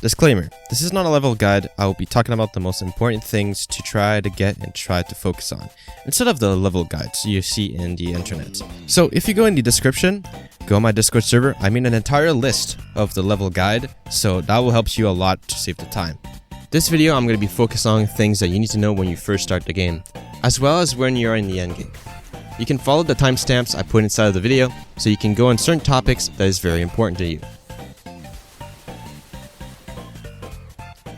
Disclaimer, this is not a level guide. I will be talking about the most important things to try to get and try to focus on, instead of the level guides you see in the internet. So if you go in the description, go on my Discord server, I mean an entire list of the level guide, so that will help you a lot to save the time. This video I'm going to be focused on things that you need to know when you first start the game, as well as when you're in the end game. You can follow the timestamps I put inside of the video, so you can go on certain topics that is very important to you.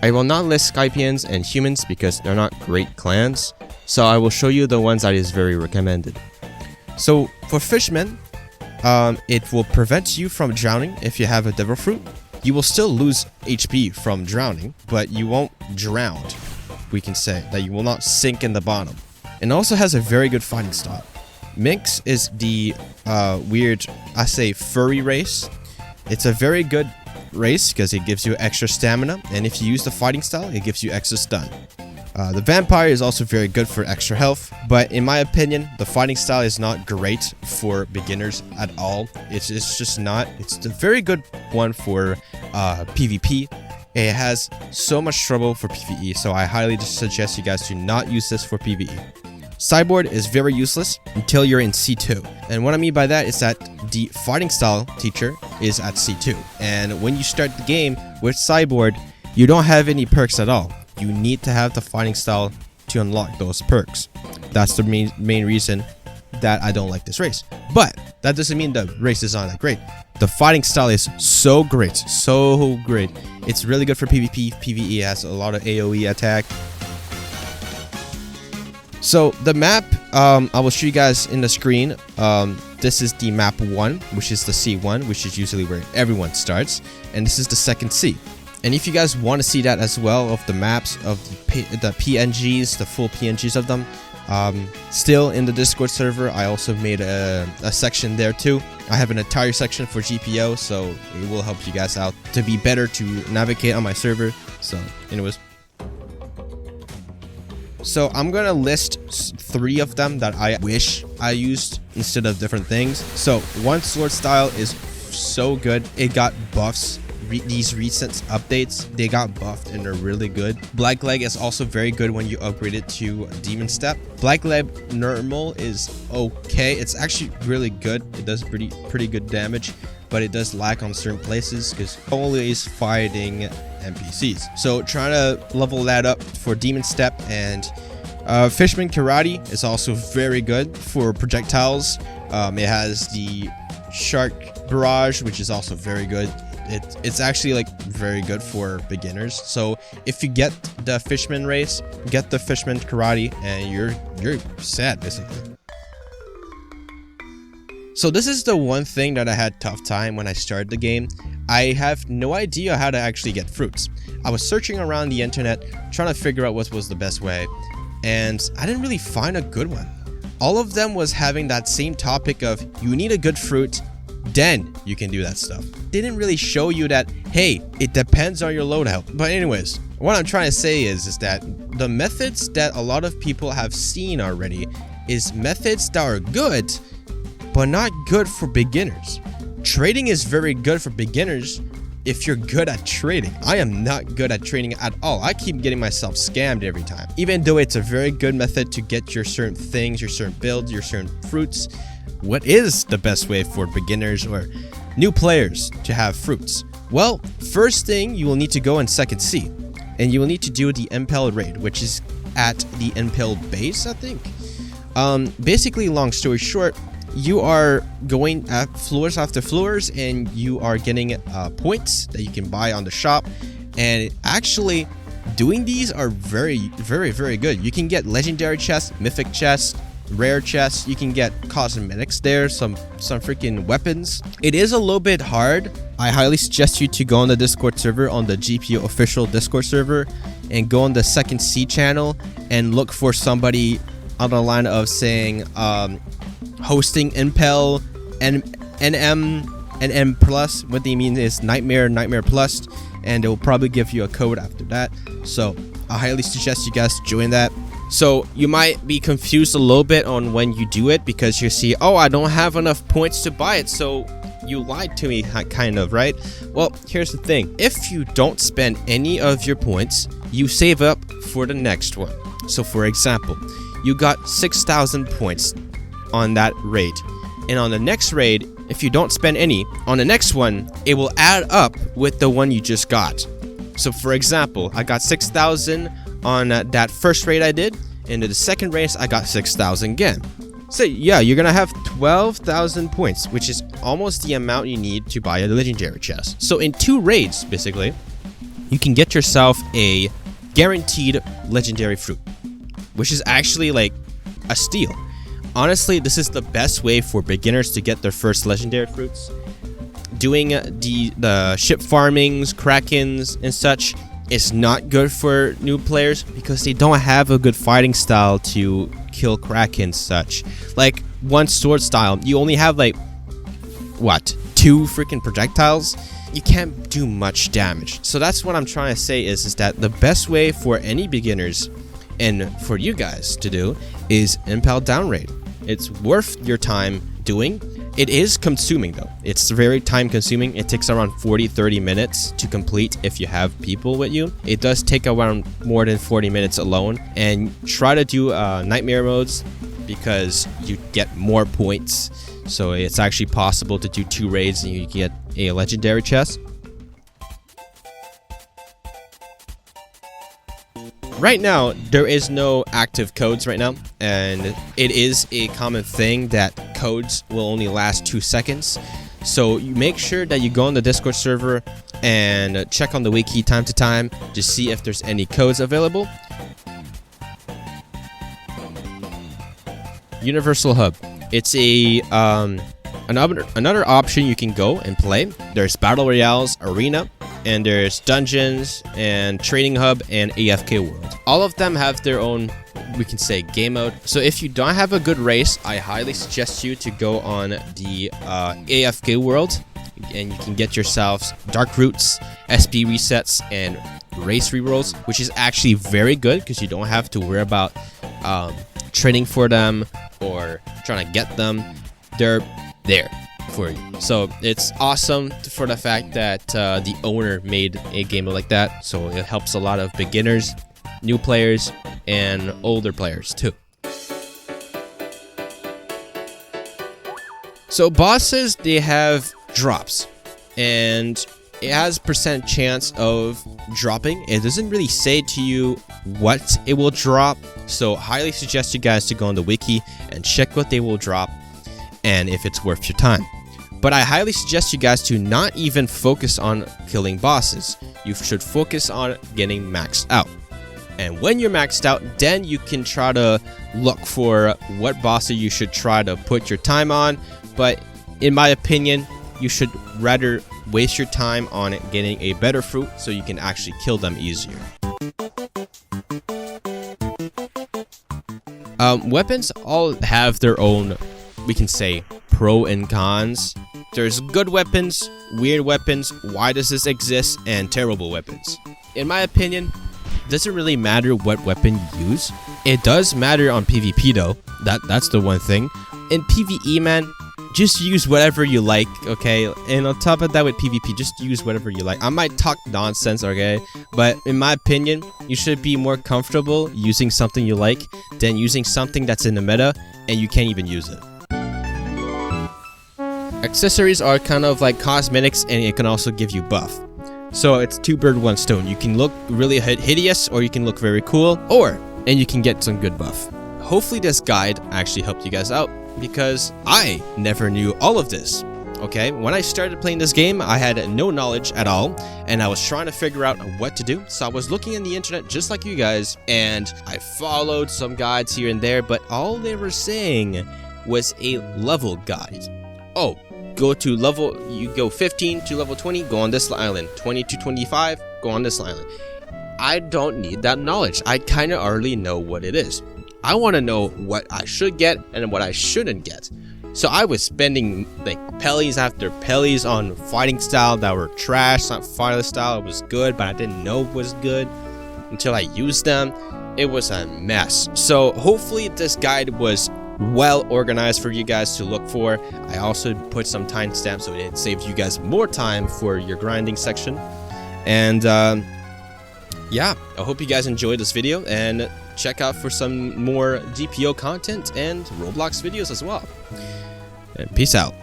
I will not list Skypians and humans because they're not great clans, so I will show you the ones that is very recommended. So for fishmen, it will prevent you from drowning if you have a devil fruit. You will still lose HP from drowning, but you won't drown. We can say that you will not sink in the bottom. It also has a very good fighting style. Minx is the weird, I say, furry race. It's a very good race because it gives you extra stamina, and if you use the fighting style, it gives you extra stun. The vampire is also very good for extra health, but in my opinion, the fighting style is not great for beginners at all. It's just not. It's a very good one for PvP. It has so much trouble for PvE, so I highly suggest you guys do not use this for PvE. Cyborg is very useless until you're in C2. And what I mean by that is that the fighting style teacher is at C2. And when you start the game with Cyborg, you don't have any perks at all. You need to have the fighting style to unlock those perks. That's the main reason that I don't like this race. But that doesn't mean the race is not that great. The fighting style is so great, so great. It's really good for PvP. PvE has a lot of AoE attack. So the map, I will show you guys in the screen. This is the map 1, which is the C1, which is usually where everyone starts. And this is the second C. And if you guys want to see that as well, of the maps, of the PNGs, the full PNGs of them, still in the Discord server, I also made a section there too. I have an entire section for GPO, so it will help you guys out to be better to navigate on my server. So anyways. So I'm gonna list 3 of them that I wish I used instead of different things. So one sword style is so good. It got buffs. These recent updates, they got buffed and they're really good. Black Leg is also very good when you upgrade it to Demon Step. Black Leg normal is okay. It's actually really good. It does pretty good damage, but it does lag on certain places because always fighting NPCs. So trying to level that up for Demon Step. And Fishman Karate is also very good for projectiles. It has the Shark Barrage, which is also very good. It's actually like very good for beginners. So if you get the Fishman race, get the Fishman Karate, and you're set basically. So this is the one thing that I had tough time when I started the game. I have no idea how to actually get fruits. I was searching around the internet trying to figure out what was the best way, and I didn't really find a good one. All of them was having that same topic of you need a good fruit, then you can do that stuff. They didn't really show you that, hey, it depends on your loadout. But anyways, what I'm trying to say is that the methods that a lot of people have seen already is methods that are good, but not good for beginners. Trading is very good for beginners if you're good at trading. I am not good at trading at all. I keep getting myself scammed every time. Even though it's a very good method to get your certain things, your certain builds, your certain fruits, what is the best way for beginners or new players to have fruits? Well, first thing, you will need to go in second C, and you will need to do the Impel raid, which is at the Impel base, I think. Basically, long story short, you are going at floors after floors, and you are getting points that you can buy on the shop. And actually, doing these are very, very, very good. You can get legendary chests, mythic chests, rare chests. You can get cosmetics there, some freaking weapons. It is a little bit hard. I highly suggest you to go on the Discord server, on the GPO official Discord server, and go on the second C channel and look for somebody on the line of saying hosting Impel NM plus. What they mean is Nightmare plus, and it will probably give you a code after that. So I highly suggest you guys join that. So you might be confused a little bit on when you do it, because you see, oh, I don't have enough points to buy it. So You lied to me, kind of, right? Well, here's the thing. If you don't spend any of your points, you save up for the next one. So for example, you got 6,000 points on that raid. And on the next raid, if you don't spend any, on the next one, it will add up with the one you just got. So for example, I got 6,000 on that first raid I did. And in the second race, I got 6,000 again. So yeah, you're gonna have 12,000 points, which is almost the amount you need to buy a legendary chest. So in 2 raids, basically, you can get yourself a guaranteed legendary fruit, which is actually like a steal. Honestly, this is the best way for beginners to get their first legendary fruits. Doing the ship farmings, krakens, and such is not good for new players because they don't have a good fighting style to kill krakens such. Like one sword style, you only have like what, 2 freaking projectiles? You can't do much damage. So that's what I'm trying to say is that the best way for any beginners and for you guys to do is impel down raid. It's worth your time doing. It is consuming though. It's very time consuming. It takes around 40-30 minutes to complete if you have people with you. It does take around more than 40 minutes alone. And try to do nightmare modes because you get more points. So it's actually possible to do 2 raids and you get a legendary chest. Right now, there is no active codes right now, and it is a common thing that codes will only last 2 seconds. So you make sure that you go on the Discord server and check on the wiki time to time to see if there's any codes available. Universal Hub. It's a another option you can go and play. There's Battle Royales, Arena, and there's Dungeons and Trading Hub and AFK World. All of them have their own, we can say, game mode. So if you don't have a good race, I highly suggest you to go on the AFK World, and you can get yourselves Dark Roots, SP resets, and race rerolls, which is actually very good because you don't have to worry about trading for them or trying to get them. They're there for you. So it's awesome for the fact that the owner made a game like that. So it helps a lot of beginners, new players, and older players too. So bosses, they have drops, and it has % chance of dropping. It doesn't really say to you what it will drop, so highly suggest you guys to go on the wiki and check what they will drop and if it's worth your time. But I highly suggest you guys to not even focus on killing bosses. You should focus on getting maxed out. And when you're maxed out, then you can try to look for what bosses you should try to put your time on. But in my opinion, you should rather waste your time on getting a better fruit so you can actually kill them easier. Weapons all have their own, we can say, pro and cons. There's good weapons, weird weapons, why does this exist, and terrible weapons. In my opinion, it doesn't really matter what weapon you use. It does matter on PvP though. That's the one thing. In PvE, man, just use whatever you like, okay? And on top of that, with PvP, just use whatever you like. I might talk nonsense, okay? But in my opinion, you should be more comfortable using something you like than using something that's in the meta and you can't even use it. Accessories are kind of like cosmetics, and it can also give you buff. So it's 2 birds, 1 stone. You can look really hideous, or you can look very cool, and you can get some good buff. Hopefully this guide actually helped you guys out, because I never knew all of this. Okay, when I started playing this game, I had no knowledge at all, and I was trying to figure out what to do. So I was looking on the internet just like you guys, and I followed some guides here and there, but all they were saying was a level guide. Oh, go to level, you go 15 to level 20, go on this island. 20 to 25, go on this island. I don't need that knowledge. I kind of already know what it is. I want to know what I should get and what I shouldn't get. So I was spending like pellies after pellies on fighting style that were trash. Not fighting style, it was good, but I didn't know it was good until I used them. It was a mess. So hopefully this guide was well organized for you guys to look for. I also put some timestamps so it saves you guys more time for your grinding section. And yeah, I hope you guys enjoyed this video, and check out for some more DPO content and Roblox videos as well. And peace out.